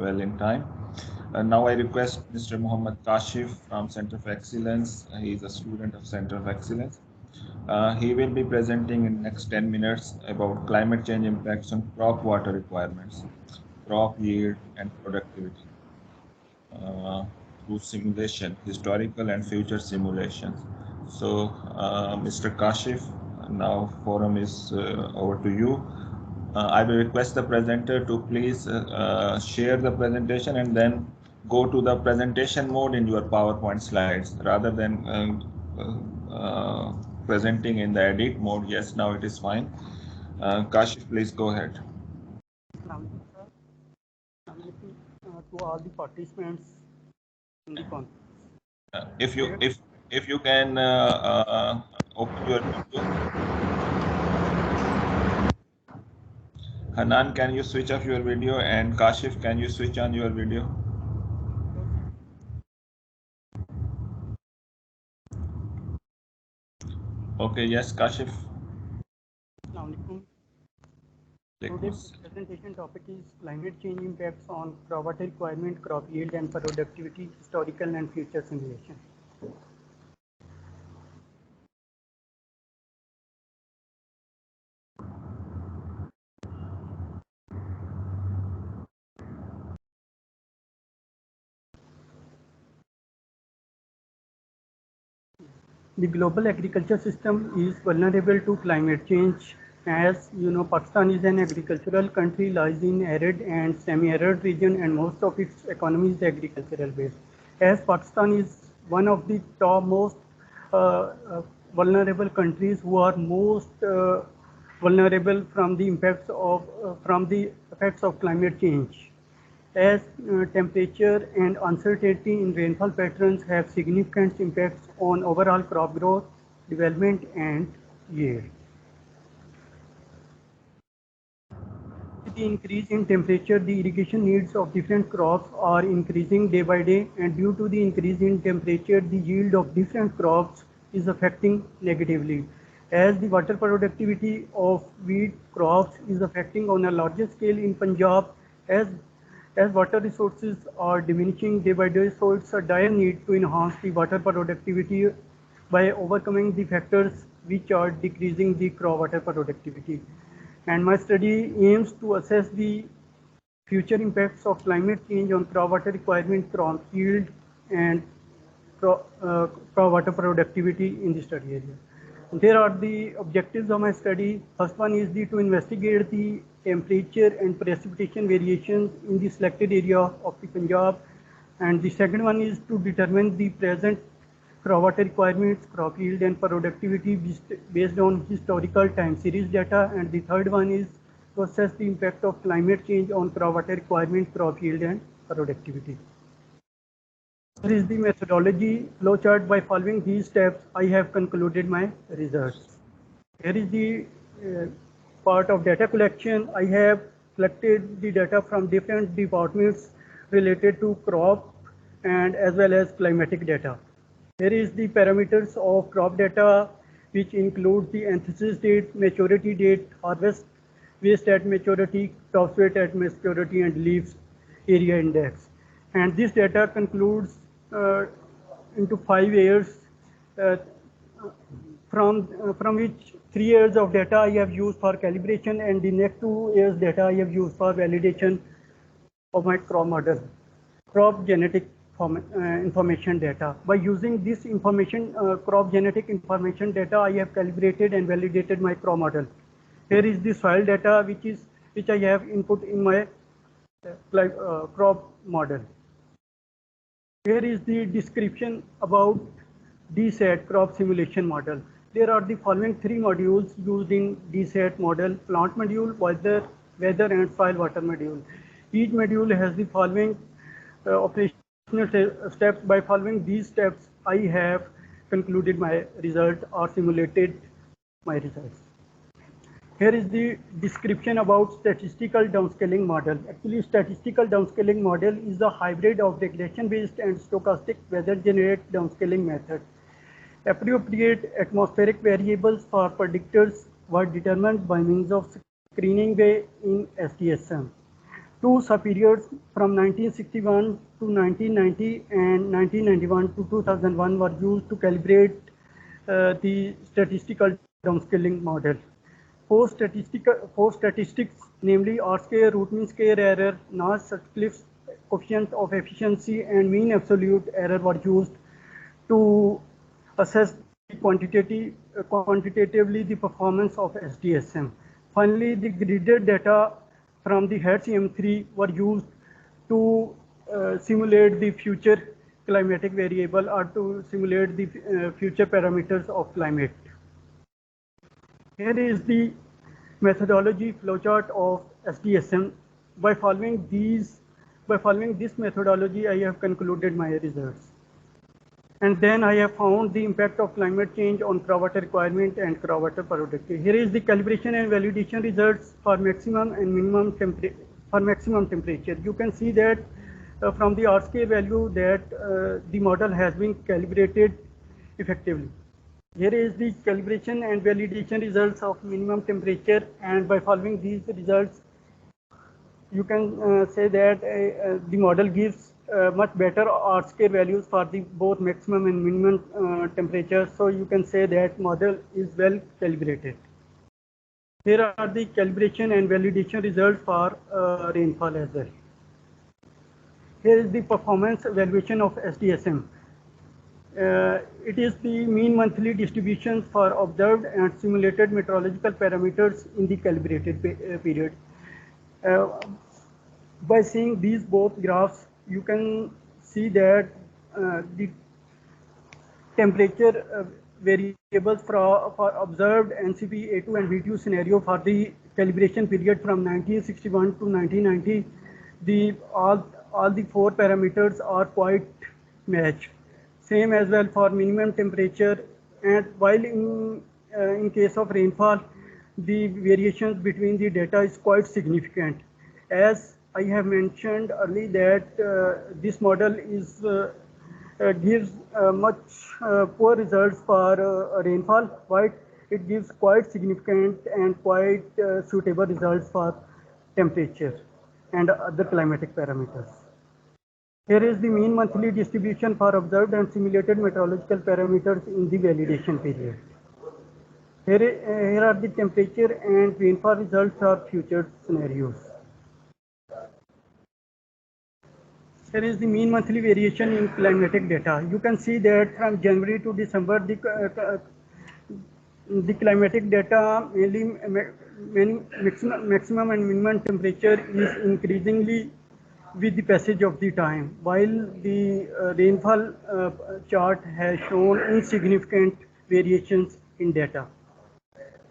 well in time. Now I request Mr. Muhammad Kashif from Center of Excellence. He is a student of Center of Excellence. He will be presenting in next 10 minutes about climate change impacts on crop water requirements, crop yield and productivity through simulation, historical and future simulations. So, Mr. Kashif, now forum is over to you. I will request the presenter to please share the presentation and then go to the presentation mode in your PowerPoint slides rather than presenting in the edit mode. Yes, now it is fine. Kashif, please go ahead. To all the participants in the conference. If you can open your video. Hanan, can you switch off your video? And Kashif, can you switch on your video? Okay, yes, Kashif. Today's presentation topic is climate change impacts on crop water requirement, crop yield and productivity, historical and future simulation. The global agriculture system is vulnerable to climate change. As you know, Pakistan is an agricultural country, lies in arid and semi-arid region, and most of its economy is agricultural based. As Pakistan is one of the top most vulnerable countries who are most vulnerable from the effects of climate change. As temperature and uncertainty in rainfall patterns have significant impacts on overall crop growth, development and yield. With the increase in temperature, the irrigation needs of different crops are increasing day by day, and due to the increase in temperature, the yield of different crops is affecting negatively. As the water productivity of wheat crops is affecting on a larger scale in Punjab, as water resources are diminishing day by day, so it's a dire need to enhance the water productivity by overcoming the factors which are decreasing the crop water productivity. And my study aims to assess the future impacts of climate change on crop water requirement, crop yield, and crop water productivity in the study area. There are the objectives of my study. First one is to investigate the temperature and precipitation variations in the selected area of the Punjab. And the second one is to determine the present crop water requirements, crop yield and productivity based on historical time series data. And the third one is to assess the impact of climate change on crop water requirement, crop yield and productivity. Here is the methodology flowchart. By following these steps, I have concluded my results. Here is the part of data collection. I have collected the data from different departments related to crop and as well as climatic data. Here is the parameters of crop data, which includes the anthesis date, maturity date, harvest waste at maturity, top weight at maturity, and leaves area index. And this data concludes into 5 years, from which 3 years of data I have used for calibration, and the next 2 years data I have used for validation of my crop model, crop genetic information data. By using this information, crop genetic information data, I have calibrated and validated my crop model. Here is the soil data which I have input in my crop model. Here is the description about DSAT crop simulation model. There are the following 3 modules used in DSAT model: plant module, weather and soil water module. Each module has the following operational steps. By following these steps, I have concluded my result or simulated my results. Here is the description about statistical downscaling model. Actually, statistical downscaling model is a hybrid of regression-based and stochastic weather-generated downscaling method. Appropriate atmospheric variables for predictors were determined by means of screening way in SDSM. two subperiods from 1961 to 1990 and 1991 to 2001 were used to calibrate the statistical downscaling model. For statistics, namely R-square, root mean square error, Nash-Sutcliffe's coefficient of efficiency, and mean absolute error were used to assess quantitatively the performance of SDSM. Finally, the gridded data from the Hertz EM3 were used to simulate the future climatic variable or to simulate the future parameters of climate. Here is the methodology flowchart of SDSM. By following this methodology, I have concluded my results. And then I have found the impact of climate change on groundwater requirement and groundwater productivity. Here is the calibration and validation results for maximum and minimum temperature. You can see that from the R-square value that the model has been calibrated effectively. Here is the calibration and validation results of minimum temperature, and by following these results, you can say that the model gives much better R-square values for the both maximum and minimum temperatures. So you can say that model is well calibrated. Here are the calibration and validation results for rainfall as well. Here is the performance evaluation of SDSM. It is the mean monthly distributions for observed and simulated meteorological parameters in the calibrated period. By seeing these both graphs, you can see that the temperature variables for observed NCP A2 and V2 scenario for the calibration period from 1961 to 1990, all the four parameters are quite matched. Same as well for minimum temperature, and while in case of rainfall, the variations between the data is quite significant. As I have mentioned earlier that this model is gives much poor results for rainfall, but it gives quite significant and quite suitable results for temperature and other climatic parameters. Here is the mean monthly distribution for observed and simulated meteorological parameters in the validation period. Here are the temperature and rainfall results for future scenarios. Here is the mean monthly variation in climatic data. You can see that from January to December, the climatic data, mainly maximum and minimum temperature, is increasingly with the passage of the time, while the rainfall chart has shown insignificant variations in data.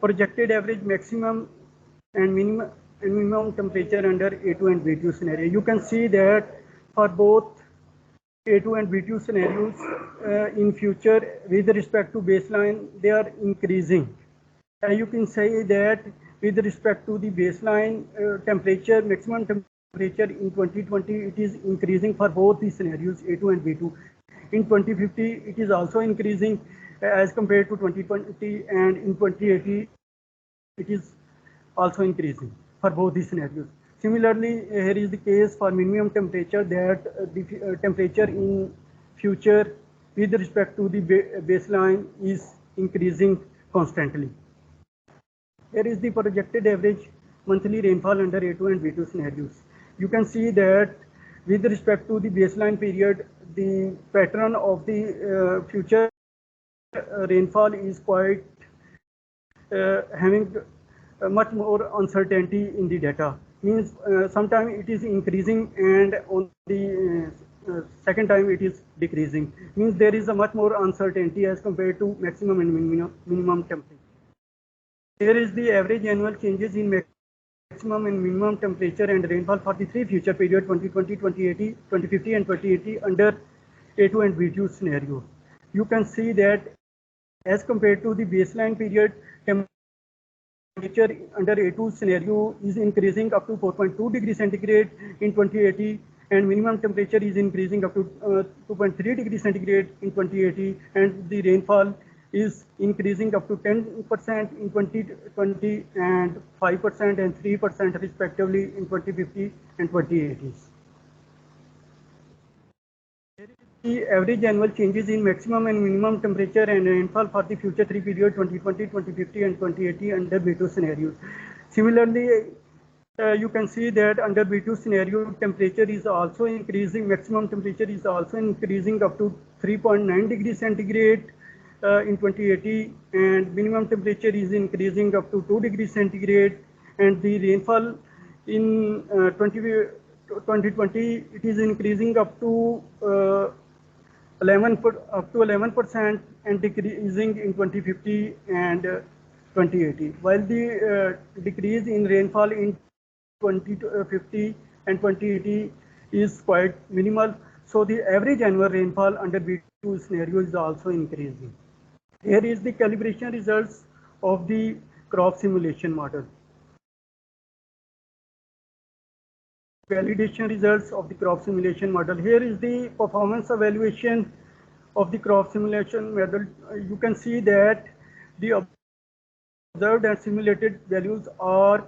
Projected average maximum and minimum temperature under A2 and V2 scenario. You can see that for both A2 and V2 scenarios in future, with respect to baseline, they are increasing. And you can say that with respect to the baseline temperature, maximum temperature in 2020, it is increasing for both the scenarios A2 and V2. In 2050, it is also increasing as compared to 2020, and in 2080, it is also increasing for both the scenarios. Similarly, here is the case for minimum temperature, that the temperature in future with respect to the baseline is increasing constantly. Here is the projected average monthly rainfall under A2 and V2 scenarios. You can see that with respect to the baseline period, the pattern of the future rainfall is quite having much more uncertainty in the data. Means sometimes it is increasing, and on the second time it is decreasing. Means there is a much more uncertainty as compared to maximum and minimum temperature. Here is the average annual changes in maximum and minimum temperature and rainfall for the three future periods 2020, 2080, 2050 and 2080 under A2 and V2 scenario. You can see that as compared to the baseline period, temperature under A2 scenario is increasing up to 4.2 degrees centigrade in 2080, and minimum temperature is increasing up to 2.3 degrees centigrade in 2080, and the rainfall is increasing up to 10% in 2020 and 5% and 3% respectively in 2050 and 2080. Here is the average annual changes in maximum and minimum temperature and rainfall for the future three periods 2020, 2050 and 2080 under B2 scenarios. Similarly, you can see that under B2 scenario, temperature is also increasing, maximum temperature is also increasing up to 3.9 degrees centigrade in 2080, and minimum temperature is increasing up to 2 degrees centigrade, and the rainfall in 2020 it is increasing up to 11% and decreasing in 2050 and 2080, while the decrease in rainfall in 2050 and 2080 is quite minimal. So the average annual rainfall under B2 scenario is also increasing. Here is the calibration results of the crop simulation model. Validation results of the crop simulation model. Here is the performance evaluation of the crop simulation model. You can see that the observed and simulated values are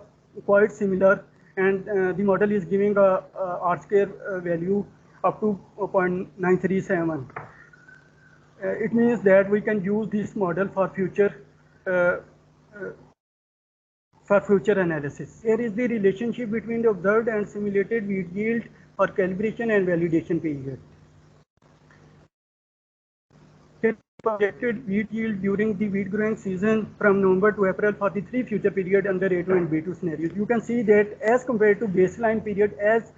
quite similar, and the model is giving a R-square value up to 0.937. It means that we can use this model for future analysis. Here is the relationship between the observed and simulated wheat yield for calibration and validation period. Projected wheat yield during the wheat growing season from November to April for the three future period under A2 and B2 scenarios. You can see that as compared to baseline period, as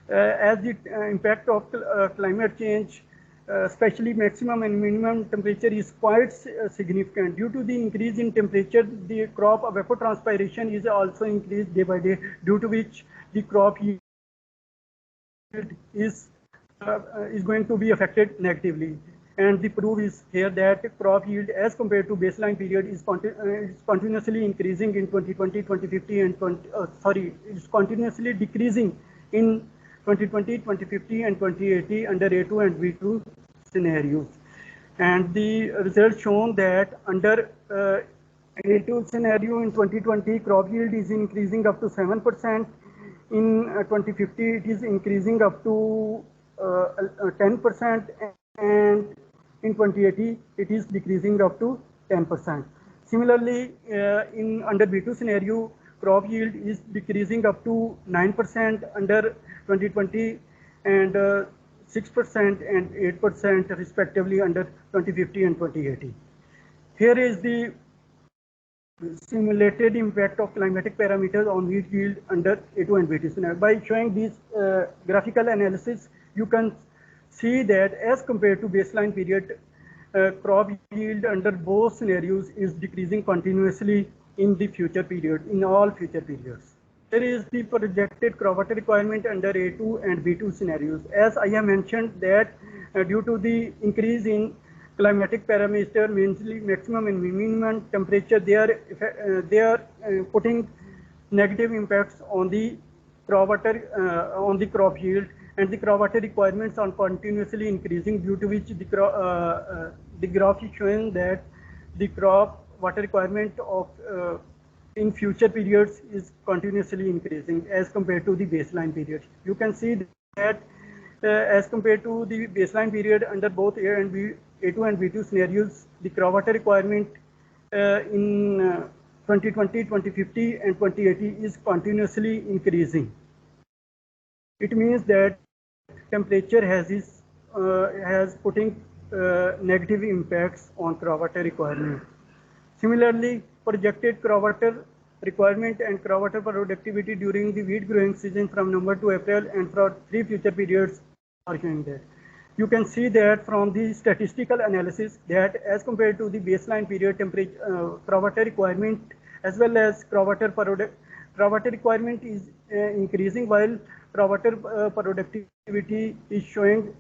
the impact of climate change, especially maximum and minimum temperature, is quite significant. Due to the increase in temperature, the crop evapotranspiration is also increased day by day, due to which the crop yield is going to be affected negatively. And the proof is here that crop yield as compared to baseline period is continuously increasing in 2020, 2050 and it's continuously decreasing in 2020, 2050 and 2080 under A2 and B2 scenarios. And the results shown that under A2 scenario in 2020, crop yield is increasing up to 7%. In 2050, it is increasing up to 10%, and in 2080, it is decreasing up to 10%. Similarly, in under B2 scenario, crop yield is decreasing up to 9% under 2020 and 6% and 8% respectively under 2050 and 2080. Here is the simulated impact of climatic parameters on wheat yield under A2 and B2 scenario. By showing this graphical analysis, you can see that as compared to baseline period, crop yield under both scenarios is decreasing continuously in the future period, in all future periods. There is the projected crop water requirement under A2 and B2 scenarios. As I have mentioned that due to the increase in climatic parameter, mainly maximum and minimum temperature, they are putting negative impacts on the crop water, on the crop yield, and the crop water requirements are continuously increasing, due to which the graph is showing that the crop water requirement of in future periods is continuously increasing as compared to the baseline period. You can see that as compared to the baseline period under both A2 and B2 scenarios, the crop water requirement in 2020, 2050 and 2080 is continuously increasing. It means that temperature has putting negative impacts on crop water requirement. Similarly, projected crop water requirement and crop water productivity during the wheat growing season from November to April and for three future periods are showing that. You can see that from the statistical analysis that as compared to the baseline period, temperature, crop water requirement as well as crop water requirement is increasing, while crop water productivity is showing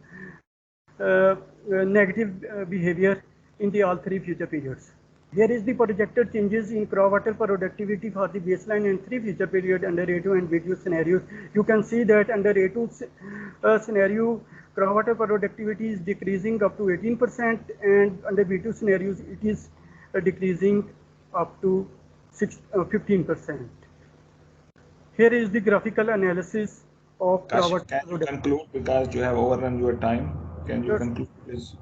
negative behavior in the all three future periods. Here is the projected changes in crop water productivity for the baseline and three future period under A2 and B2 scenarios. You can see that under A2 scenario, crop water productivity is decreasing up to 18%, and under B2 scenarios, it is decreasing up to 15%. Here is the graphical analysis of crop water Can you productivity. conclude, because you have overrun your time? Can you Yes. conclude, please?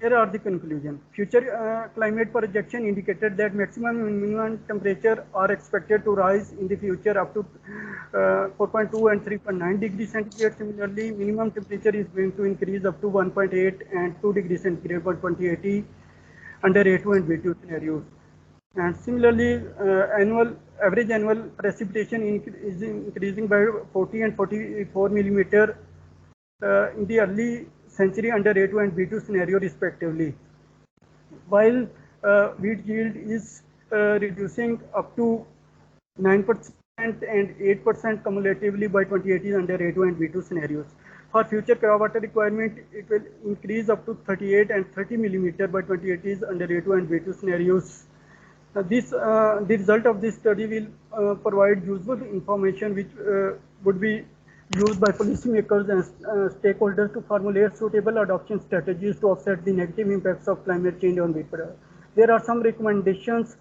Here are the conclusion. Future climate projection indicated that maximum and minimum temperature are expected to rise in the future up to 4.2 and 3.9 degrees centigrade. Similarly, minimum temperature is going to increase up to 1.8 and 2 degrees centigrade by 2080 under A2 and B2 scenarios. And similarly, average annual precipitation is increasing by 40 and 44 millimeter in the early century under A2 and B2 scenario respectively, while wheat yield is reducing up to 9% and 8% cumulatively by 2080 under A2 and B2 scenarios. For future crop water requirement, it will increase up to 38 and 30 millimeter by 2080 under A2 and B2 scenarios. The result of this study will provide useful information which would be used by policymakers and stakeholders to formulate suitable adoption strategies to offset the negative impacts of climate change on wheat production. There are some recommendations.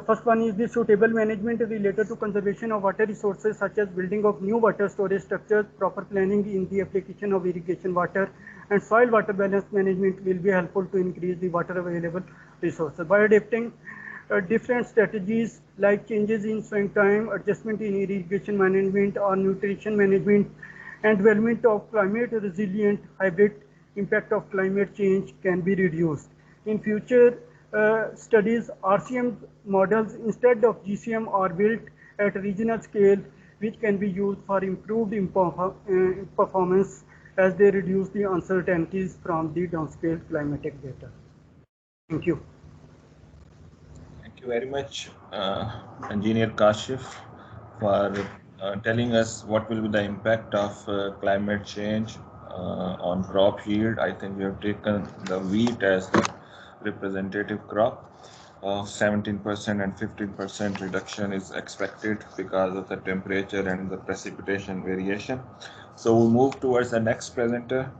First one is the suitable management related to conservation of water resources, such as building of new water storage structures, proper planning in the application of irrigation water, and soil water balance management will be helpful to increase the water available resources. By adapting different strategies like changes in sowing time, adjustment in irrigation management or nutrition management, and development of climate resilient hybrid impact of climate change can be reduced. In future studies, RCM models instead of GCM are built at regional scale, which can be used for improved performance as they reduce the uncertainties from the downscale climatic data. Thank you. Thank you very much, Engineer Kashif, for telling us what will be the impact of climate change on crop yield. I think we have taken the wheat as the representative crop. 17% and 15% reduction is expected because of the temperature and the precipitation variation. So we'll move towards the next presenter.